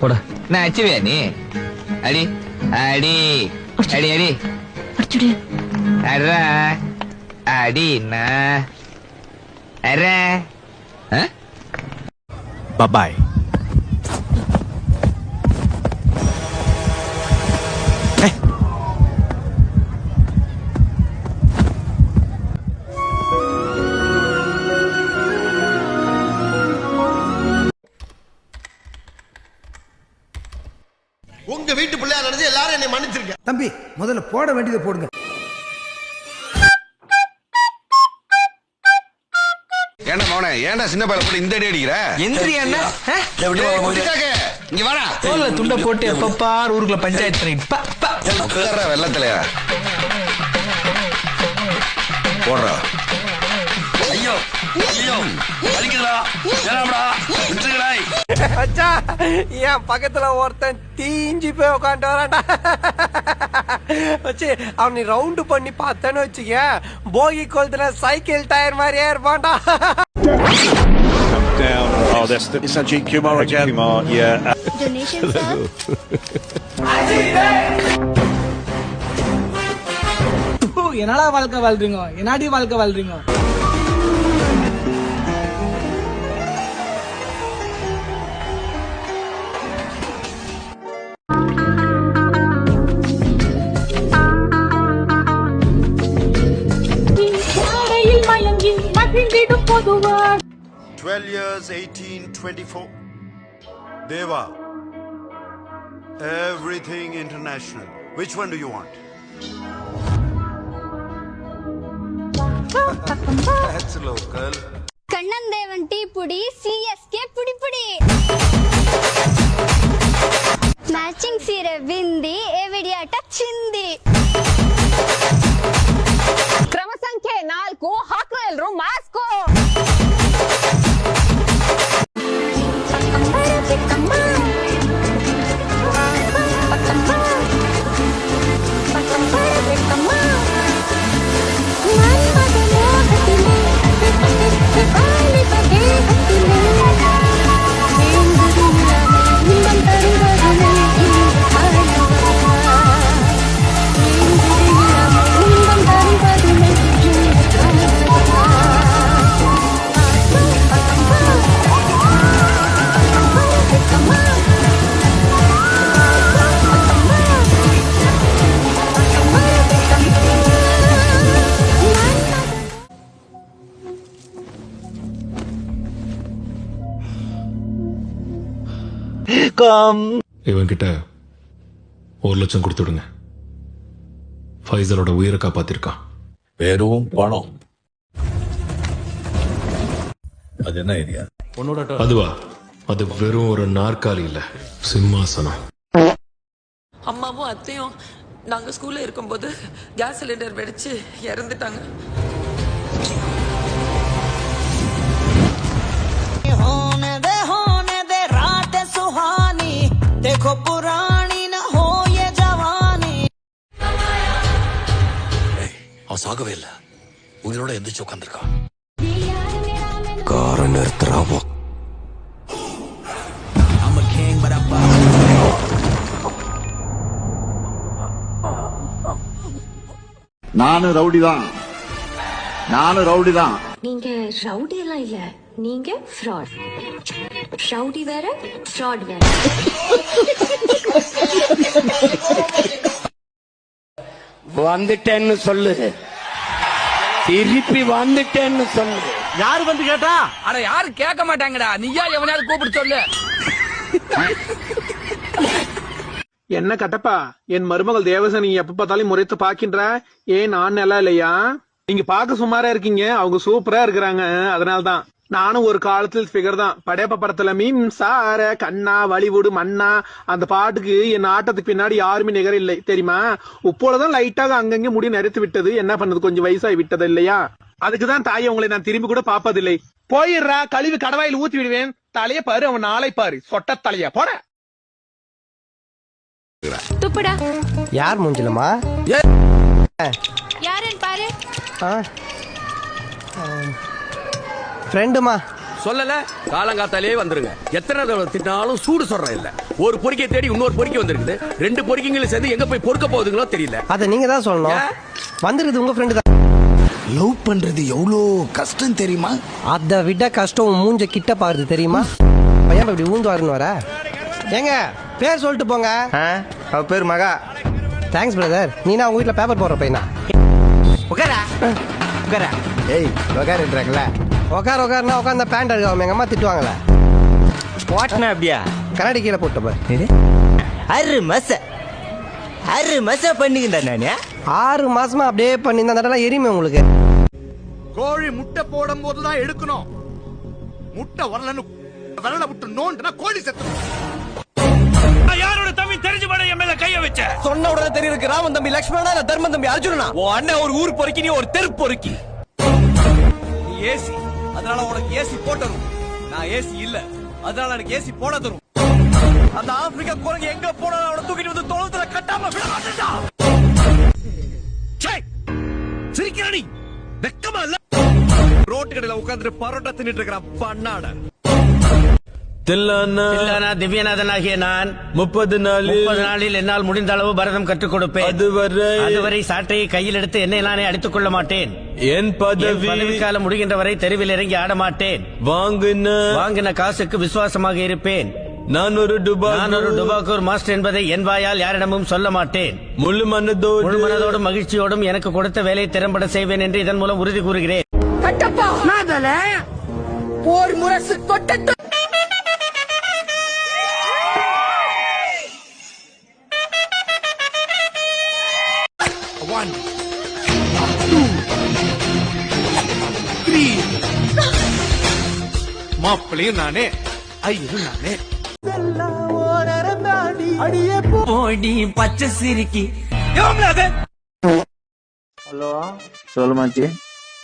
போட. நான் அச்சுவியா நீ? அடி அடி அடி அடி அடிச்சுடு. அடா அடி அரே. பாய். உங்க வீட்டு பிள்ளையா நினைச்சு எல்லாரும் என்னை மன்னிச்சிருக்க. தம்பி முதல்ல போட வேண்டியதை போடுங்க. ஏண்டா மவனே, ஏண்டா சின்ன பையல போட்டு இந்த அடி அடிக்கிற? எந்திரி அண்ணா. இங்க வாடா. தோல்ல துண்ட போட்டு எப்பப்பா ஊருக்குள்ள பஞ்சாயத்து பண்ணிட்டு வெள்ளத்திலையா போடுறா. ஐயோ ஐயோ வலிக்குதுடா. ஏனாடா விட்டுடுடா. அச்சா என் பக்கத்துல ஒருத்தன் தீஞ்சி போய் உட்காந்து வரான்டா. வச்சு அவனை ரவுண்டு பண்ணி பார்த்தேன்னு வச்சுக்க, போகி கொளுத்துல சைக்கிள் டயர் மாதிரியே இருப்பான்டா. Oh, that's the Sanjeev Kumar again. Kumar, yeah. Donation, sir. என்னடா வாழ்க்கை வாழ்றீங்க? என்னடி வாழ்க்கை வாழ்றீங்க? மயங்கி மகிழ்ந்திடும் பொதுவார். 12 years, 18, 24. Deva. Everything international. Which one do you want? That's local. Kanan Devan tea புடி, CSK புடி புடி. ಮ್ಯಾಚಿಂಗ್ ಸೀರೆ ಬಿಂದಿ, ಎವಿಡಿಯಾಟ ಚಿಂದಿ. ಕ್ರಮ ಸಂಖ್ಯೆ 4 ಹಾಕೋ ಎಲ್ರು ಮಾಸ್ಕೋ. இவன்கிட்ட 1 லட்சம் கொடுத்துடுங்க. ஃபைசலோட உயிரை காப்பாத்திருக்கான். வெறும் பணம். அது என்ன ஏரியா? அதுவா? அது வெறும் ஒரு நாற்காலி இல்ல, சிம்மாசனம். அம்மாவும் அத்தையும் நாங்க ஸ்கூல்ல இருக்கும்போது கேஸ் சிலிண்டர் வெடிச்சு இறந்துட்டாங்க. देखो पुरानी न हो ये जवानी. அவன் சாகவே இல்ல, உயிரோட எந்திரிச்சு உட்காந்துருக்கான். காரை நிறுத்துறாவோ. நானும் ரவுடி தான். நீங்க ரவுடி எல்லாம் இல்ல, நீங்க ஃப்ராட். ரவுடி வேற, ஃப்ராட் வேற. வந்துட்டேன்னு சொல்லு, திருப்பி வந்துட்டேன்னு சொல்லு. யாரு வந்து கேட்டா? அட யாரு கேட்க மாட்டாங்கடா, நீயா எவனாவது கூப்பிட்டு சொல்லு. என்ன கட்டப்பா, என் மருமகள் தேவசனி எப்ப பார்த்தாலும் முறைத்து பாக்கின்ற. ஏன் நான் நல்லா இல்லையா? நீங்க பாக்க சுமாரா இருக்கீங்க, அவங்க சூப்பரா இருக்கிறாங்க. அதனால்தான் நானும் ஒரு காலத்தில் ஃபிகர் தான். படையப்ப படத்துல மின்சார கண்ணா வலிவுடு மண்ணா அந்த பாட்டுக்கு என் ஆட்டத்துக்கு பின்னாடி யாருமே நிகர இல்லை தெரியுமா? உப்போலதான் லைட்டாக அங்கங்க முடி நரைத்து விட்டது. என்ன பண்ணது, கொஞ்சம் வயசாகி விட்டது இல்லையா? அதுக்குதான் தாயை உங்களை நான் திரும்பி கூட பாப்பதில்லை. போயிடுறா, கழிவு கடவாயில் ஊத்தி விடுவேன். தலைய பாரு, அவன் நாளை பாரு, சொட்ட தலையா போட. துப்புடா. யார் மூஞ்சிலமா? யாருன்னு பாரு. ஃப்ரெண்டுமா. சொல்லல காலங்காத்தாலே வந்துருங்க. எத்தனை தடவை திட்டாலும் சூடு சொல்றேன் இல்ல. ஒரு பொறிக்கை தேடி இன்னொரு பொறிக்கை வந்திருக்குது. 2 பொறிக்கைங்களும் சேர்ந்து எங்க போய் பொறுக்க போகுதுங்களோ தெரியல. அத நீங்க தான் சொல்லணும். வந்துருது உங்க ஃப்ரெண்டு தான். லவ் பண்றது எவ்வளோ கஷ்டம் தெரியுமா? அதை விட கஷ்டம் மூஞ்ச கிட்ட பாருது தெரியுமா? பையன் இப்படி ஊந்துவாருன்னு வர. ஏங்க பேர் சொல்லிட்டு போங்க. அவ பேர் மகா. Thanks brother. நீனா உங்க வீட்டுல பேப்பர் போடுற பையனா? உட்காரா உட்காரா. ஏய் உட்காருன்றாங்கள. உட்காருன்னா உட்காந்து பேண்ட் அழுகாம எங்க அம்மா திட்டுவாங்களே. போட்டனா அப்படியா? கண்ணாடி கீழே போட்டு பாரு. 6 மாசம் பண்ணிக்கிட்டா நானு. 6 மாசமா அப்படியே பண்ணி இந்த நடலாம் எரியுமே உங்களுக்கு. கோழி முட்டை போடும் போதுதான் எடுக்கணும். முட்டை வரலன்னு வரல விட்டு நோண்டுனா கோழி செத்துரும். யாரோட தம்பி தெரிஞ்சு பட என் மேல கைய வச்ச? சொன்ன உடனே தெரியுது ராமன் தம்பி லட்சுமணனா இல்ல தர்மன் தம்பி அர்ஜுனனா? உன் அண்ணன் ஒரு ஊர் பொறுக்கி, நீ ஒரு தெரு பொறுக்கி. நீ ஏசி, அதனால உனக்கு ஏசி போட்டரும். நான் ஏசி இல்ல, அதனால எனக்கு ஏசி போட தரும். அந்த ஆப்பிரிக்கா குரங்கு எங்க போனாலும் அவனை தூக்கிட்டு வந்து தோளத்துல கட்டாம விட மாட்டேன்டா. சிரிக்கிறடி வெக்கமா இல்ல? ரோட்டு கடையில உட்கார்ந்துட்டு பரோட்டா தின்னுட்டு இருக்கிறான் பண்ணாட. தில்லானா திவ்யநாதனாகிய நான் 30 நாளில் என்னால் முடிந்த அளவு பரதம் கற்றுக் கொடுப்பேன். அதுவரை சாட்டையை கையில் எடுத்து என்னை நானே அடித்துக் கொள்ள மாட்டேன். என் பதவி காலம் முடிகின்ற வரை தெருவில் இறங்கி ஆட மாட்டேன். வாங்கின காசுக்கு விசுவாசமாக இருப்பேன். நான் ஒரு டுபாக்கூர் மாஸ்டர் என்பதை என் வாயால் யாரிடமும் சொல்ல மாட்டேன். முழு மனதோடும் மகிழ்ச்சியோடும் எனக்கு கொடுத்த வேலையை திறம்பட செய்வேன் என்று இதன் மூலம் உறுதி கூறுகிறேன். போர் முரசு தொட்ட மாப்பிளையும் நானே, ஐயரும் நானே. போடி பச்சை சிரிக்கி. ஹலோ சொல்லுமாச்சி.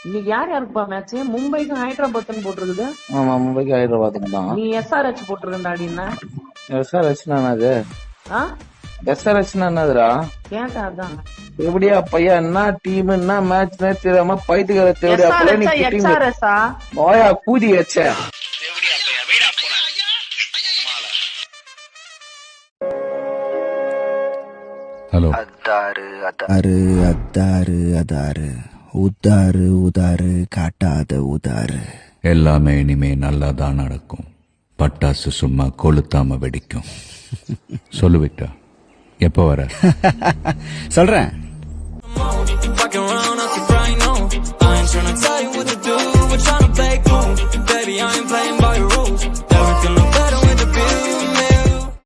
இன்னைக்கு யாருப்பா மேட்ச்? மும்பைக்கும் ஹைதராபாத் போட்டிருக்குது. ஆமா, மும்பைக்கு ஹைதராபாத்துக்கு தான். நீ SRH போட்டிருக்கா? SRH என்னது? SRH என்னதுடா? கேட்டா அதான். எப்படியா பையா, என்ன டீம் என்ன மேட்ச் தெரியாம பைத்துக்கிற தேவையா? ஓயா கூதி வச்ச. ஹலோ. உதாரு காட்டாத உதாரு. எல்லாமே இனிமே நல்லாதான் நடக்கும். பட்டாசு சும்மா கொளுத்தாம வெடிக்கும். சொல்லுவிட்டா எப்ப வர? சொல்றேன்.